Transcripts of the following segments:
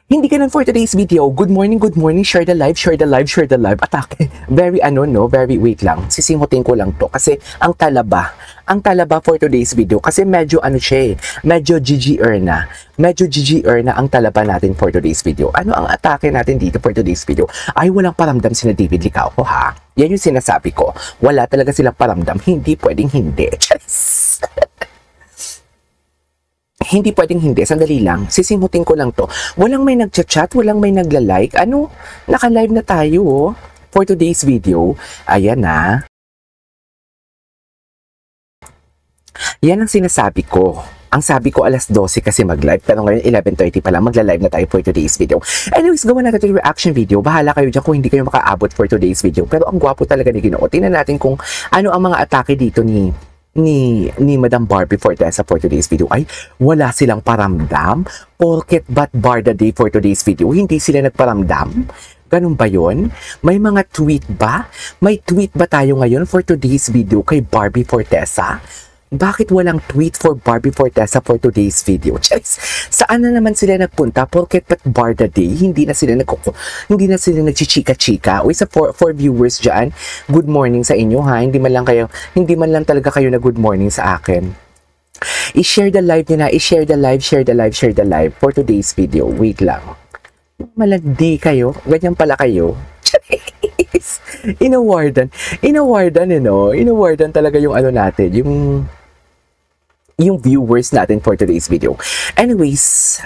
Hindi ganun for today's video. Good morning, share the live, share the live, share the live. Atake. Very very, wait lang. Sisimutin ko lang to. Kasi ang talaba for today's video. Kasi medyo siya medyo GGR na. Medyo GGR na ang talaba natin for today's video. Ano ang atake natin dito for today's video? Ay, walang paramdam sina David Licauco, ha? Yan yung sinasabi ko. Wala talaga silang paramdam. Hindi pwedeng hindi. Charis! Hindi pwedeng hindi. Sandali lang. Sisimutin ko lang to. Walang may nagchat-chat, walang may nagla-like. Ano? Naka-live na tayo, oh, for today's video. Ayan na. Yan ang sinasabi ko. Ang sabi ko alas 12 kasi mag-live. Pero ngayon 11:30 pa lang. Magla-live na tayo for today's video. Anyways, gawa natin yung reaction video. Bahala kayo dyan kung hindi kayo makaabot for today's video. Pero ang gwapo talaga ni Ginoo. Tingnan natin kung ano ang mga atake dito ni Madam Barbie Fortesa for today's video. Ay, wala silang paramdam. Porket ba't Barda Day for today's video? Hindi sila nagparamdam? Ganun ba yun? May mga tweet ba? May tweet ba tayo ngayon for today's video kay Barbie Fortesa? Bakit walang tweet for Barbie Fortesa for today's video? Chess, saan na naman sila nagpunta? Porket ba't Barda Day? Hindi na sila nagchichika-chika. Uy, sa for viewers dyan, good morning sa inyo, ha? Hindi man lang talaga kayo na good morning sa akin. I-share the live nyo na. I-share the live, share the live, share the live for today's video. Wait lang. Malandi kayo. Ganyan pala kayo. Inawardan, inawardan talaga yung natin, yung viewers natin for today's video. Anyways,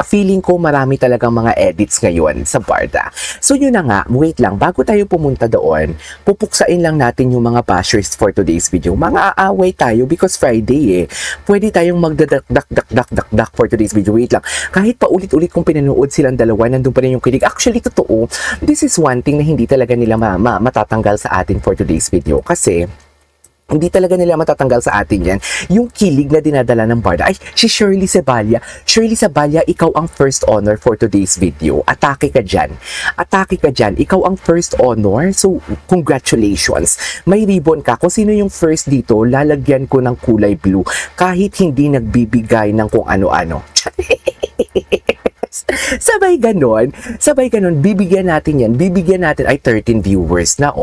feeling ko marami talagang mga edits ngayon sa Barda. So yun na nga, wait lang, bago tayo pumunta doon, pupuksain lang natin yung mga bashers for today's video. Mga aaway tayo because Friday Pwede tayong magdadak for today's video. Wait lang, kahit pa ulit-ulit kung pinanood silang dalawa, nandun pa rin yung kilig. Actually, totoo, this is one thing na hindi talaga nila matatanggal sa atin for today's video. Kasi hindi talaga nila matatanggal sa atin yan. Yung kilig na dinadala ng Barda. Ay, si Shirley Saballa. Shirley Saballa, ikaw ang first honor for today's video. Atake ka dyan. Atake ka dyan. Ikaw ang first honor. So, congratulations. May ribbon ka. Kung sino yung first dito, lalagyan ko ng kulay blue. Kahit hindi nagbibigay ng kung ano-ano. Sabay ganon. Bibigyan natin yan. Bibigyan natin, ay 13 viewers na,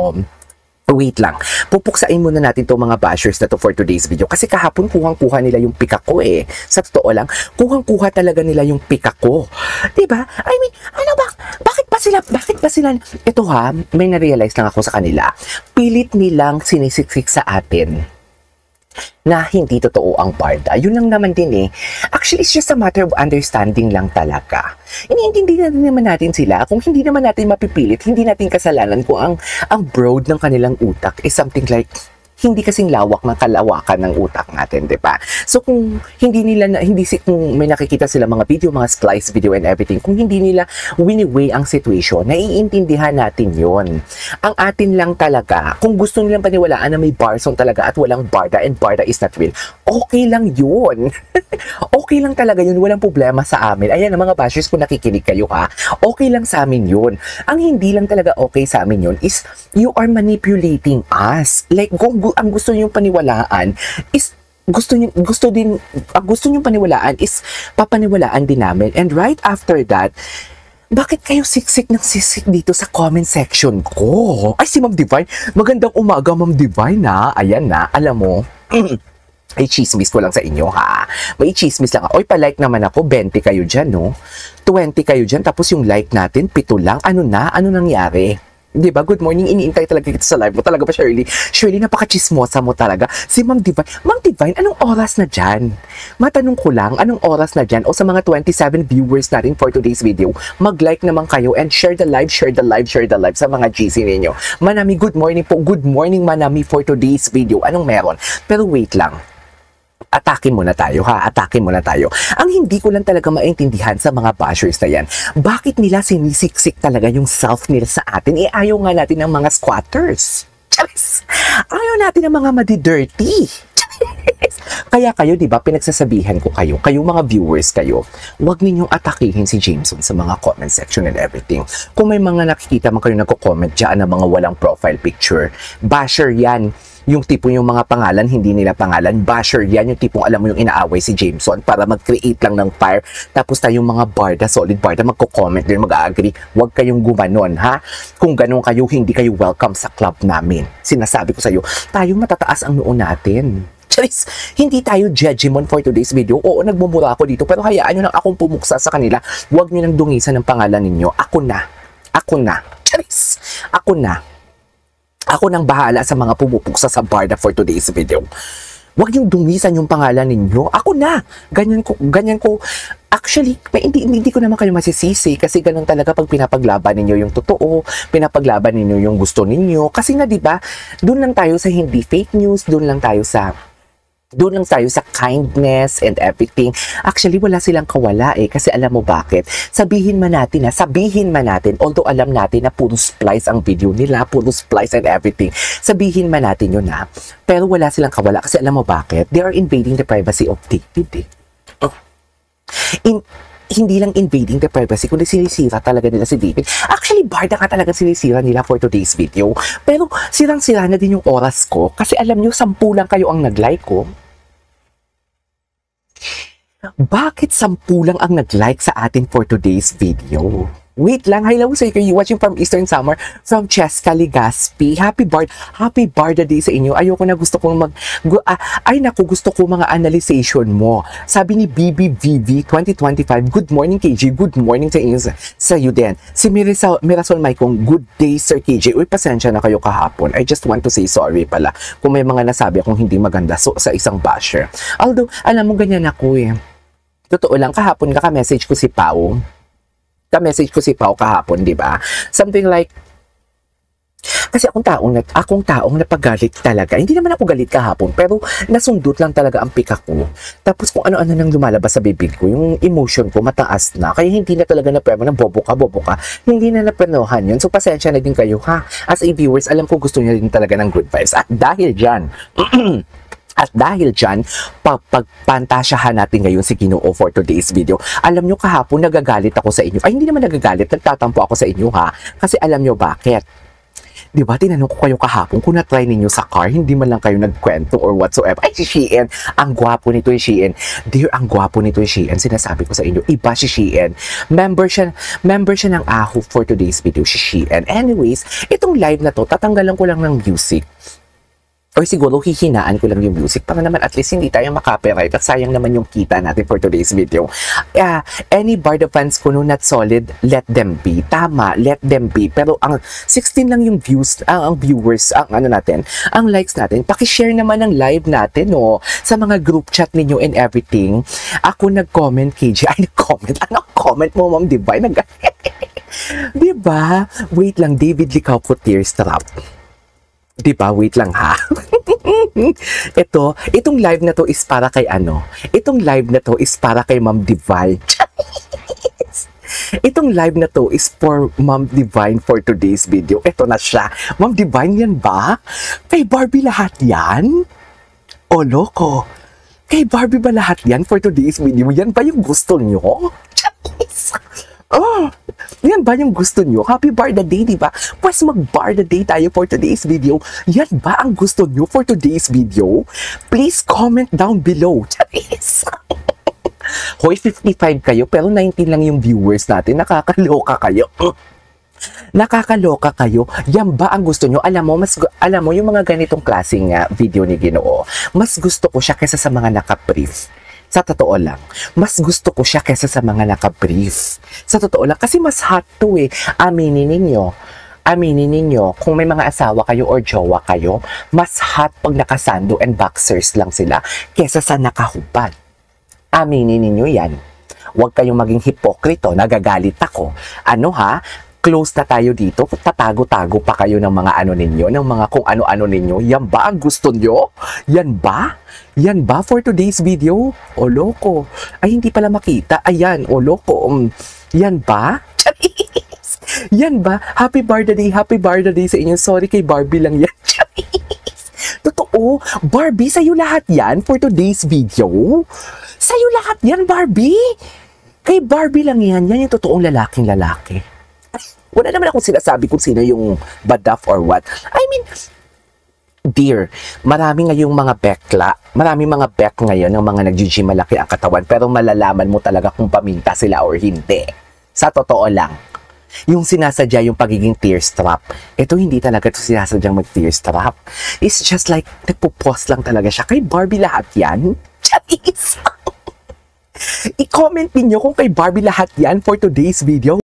Wait lang, pupuksain muna natin itong mga bashers na to for today's video. Kasi kahapon kuhang-kuha nila yung pika ko Sa totoo lang, kuhang-kuha talaga nila yung pika ko. Diba? I mean, bakit ba sila, ito ha, may na-realize lang ako sa kanila. Pilit nilang sinisiksik sa atin na hindi totoo ang Barda. Yun lang naman din Actually, it's just a matter of understanding lang talaga. Iniintindi naman natin sila. Kung hindi naman natin mapipilit, hindi natin kasalanan kung ang broad ng kanilang utak is something like hindi kasing lawak ng kalawakan ng utak natin, di ba? So kung kung may nakikita sila mga video, mga splice video and everything, kung hindi nila wini-weigh ang situation, naiintindihan natin yon. Ang atin lang talaga, kung gusto nilang paniwalaan na may bar song talaga at walang Barda and Barda is not real, okay lang yun. Okay lang talaga yun, walang problema sa amin. Ayan ang mga bashers, kung nakikinig kayo ha, okay lang sa amin yun. Ang hindi lang talaga okay sa amin yun is you are manipulating us. Like, kung ang gusto niyong paniwalaan is gusto niyong paniwalaan is papaniwalaan din namin. And right after that, bakit kayo siksik ng sisik dito sa comment section ko? Ay, si Ma'am Divine, magandang umaga Ma'am Divine na. Ayan na, alam mo, ay chismis ko lang sa inyo ha. May chismis lang. Oy, pa-like naman ako, 20 kayo dyan, no? 20 kayo dyan, tapos yung like natin, 7 lang. Ano nangyari? Diba? Good morning, iniintay talaga kita sa live mo. Talaga ba, Shirley? Shirley, napaka-chismosa mo talaga. Si Ma'am Divine. Ma'am Divine, anong oras na dyan? Matanong ko lang, anong oras na dyan? O sa mga 27 viewers natin for today's video, mag-like naman kayo and share the live sa mga GC ninyo. Manami, good morning po. Good morning, Manami, for today's video. Anong meron? Pero wait lang. Atake muna tayo ha, atake muna tayo. Ang hindi ko lang talaga maintindihan sa mga bashers na yan, bakit nila sinisiksik talaga yung self nila sa atin? Ayaw nga natin ng mga squatters. Charis! Ayaw natin ng mga madi-dirty. Kaya kayo, di ba, pinagsasabihan ko kayo mga viewers kayo, huwag ninyong atakihin si Jameson sa mga comment section and everything. Kung may mga nakikita man kayo nagko-comment dyan na mga walang profile picture, basher yan. Yung tipong yung mga pangalan, hindi nila pangalan. Basher yan, yung tipong alam mo yung inaaway si Jameson para mag-create lang ng fire. Tapos tayong mga barda, solid barda, magko-comment din, mag-agree. Huwag kayong gumanon, ha? Kung ganun kayo, hindi kayo welcome sa club namin. Sinasabi ko sa'yo, tayo matataas ang noo natin. Charis, hindi tayo judgment for today's video. Oo, nagmumura ako dito, pero hayaan nyo lang akong pumuksa sa kanila. Huwag nyo nang dungisan ng pangalan ninyo. Ako na. Charis, ako na. Ako nang bahala sa mga pumupuksa sa barda for today's video. Huwag niyong dungisan yung pangalan ninyo. Ako na. Ganyan ko. Actually, hindi ko naman kayo masisisi kasi ganun talaga pag pinapaglaban ninyo yung totoo, pinapaglaban ninyo yung gusto ninyo. Kasi nga, di ba, doon lang tayo sa hindi fake news, doon lang tayo sa kindness and everything. Actually, wala silang kawala kasi alam mo bakit? Sabihin man natin, although alam natin na puro splice ang video nila, puro splice and everything, sabihin man natin yun pero wala silang kawala kasi alam mo bakit? They are invading the privacy of David hindi lang invading the privacy, kundi sinisira talaga nila si David. Actually, barda ka talaga sinisira nila for today's video. Pero sirang-sira na din yung oras ko kasi alam nyo, 10 lang kayo ang nag-like ko. Bakit 10 lang ang nag-like sa atin for today's video? Wait lang, hello sa you watching from Eastern Summer from Cheska Legaspi. Happy Barda Day sa inyo. Ayoko na, gusto kong gusto ko mga analyzation mo. Sabi ni BBVV 2025, good morning KJ, good morning sa inyo, sa you din. Si Mirasol Maikong, good day Sir KJ. Uy, pasensya na kayo kahapon. I just want to say sorry pala kung may mga nasabi akong hindi maganda sa isang basher. Although, alam mo, ganyan ako Totoo lang, kahapon ka-message ko si Pao. Kahapon, di ba? Something like, kasi akong taong napagalit talaga. Hindi naman ako galit kahapon, pero nasundot lang talaga ang pika ko. Tapos kung ano-ano nang lumalabas sa bibig ko, yung emotion ko mataas na. Kaya hindi na talaga na-premo na bobo ka. Hindi na naprenohan yun. So pasensya na din kayo, ha? As a viewers, alam ko gusto niyo din talaga ng good vibes. At dahil dyan, pagpantasyahan natin ngayon si Ginoo for today's video. Alam nyo, kahapon nagagalit ako sa inyo. Ay, hindi naman nagagalit, nagtatampo ako sa inyo, ha? Kasi alam nyo bakit? Di ba, tinanong ko kayo kahapon kung na-try ninyo sa car, hindi man lang kayo nagkwento or whatsoever. Ay, si Shein, ang gwapo nito yung Shein. Dear, ang gwapo nito yung Shein. Sinasabi ko sa inyo, iba si Shein. Member siya ng AHO for today's video, si Shein. Anyways, itong live na to, tatanggalan ko lang ng music. Or siguro hihinaan ko lang yung music para naman at least hindi tayo makapiright at sayang naman yung kita natin for today's video. Any Barda fans ko no not solid, let them be. Tama, let them be. Pero ang 16 lang yung views, ang viewers, ang ang likes natin. Paki-share naman ng live natin sa mga group chat ninyo and everything. Ako nag-comment, KJ. Ay, nag-comment. Ano comment mo, Ma'am Divine? Diba? Wait lang, David Licao ko tears trap. Diba? Wait lang, ha? Itong live na to is para kay Itong live na to is para kay Ma'am Divine. Itong live na to is for Ma'am Divine for today's video. Ito na siya. Ma'am Divine, yan ba? Kay Barbie lahat yan? O loko? Kay Barbie ba lahat yan for today's video? Yan ba yung gusto nyo? Yan ba yung gusto nyo? Happy Barda Day, di ba? Pues mag-Barda Day tayo for today's video. Yan ba ang gusto nyo for today's video? Please comment down below. Charis! Hoy, 55 kayo, pero 19 lang yung viewers natin. Nakakaloka kayo. Nakakaloka kayo. Yan ba ang gusto nyo? Alam mo yung mga ganitong klaseng video ni Ginoo, mas gusto ko siya kaysa sa mga naka-brief. Sa totoo lang, mas gusto ko siya kaysa sa mga naka-brief. Sa totoo lang, kasi mas hot to Aminin ninyo, kung may mga asawa kayo or jowa kayo, mas hot pag nakasando and boxers lang sila kaysa sa nakahubad. Aminin ninyo yan. Huwag kayong maging hipokrito, nagagalit ako. Close na tayo dito, tatago-tago pa kayo ng mga ninyo, ng mga kung ano-ano ninyo. Yan ba ang gusto nyo? Yan ba? Yan ba for today's video? O loko. Ay, hindi pala makita. Ayan, o loko. Yan ba? Charis! Yan ba? Happy Barda Day sa inyo. Sorry kay Barbie lang yan. Charis! Totoo. Barbie, sa'yo lahat yan for today's video? Sa'yo lahat yan, Barbie? Kay Barbie lang yan. Yan yung totoong lalaking-lalaki. Wala naman akong sinasabi kung sino yung badaf or what. I mean, Dear, marami ngayong mga bekla, marami mga bek ngayon ng mga nag-gym malaki ang katawan pero malalaman mo talaga kung paminta sila or hindi. Sa totoo lang, yung sinasadya yung pagiging tear strap, ito hindi talaga ito sinasadyang mag-tear strap. It's just like, nagpo-pause lang talaga siya. Kay Barbie lahat yan? Charis! I-comment ninyo kung kay Barbie lahat yan for today's video.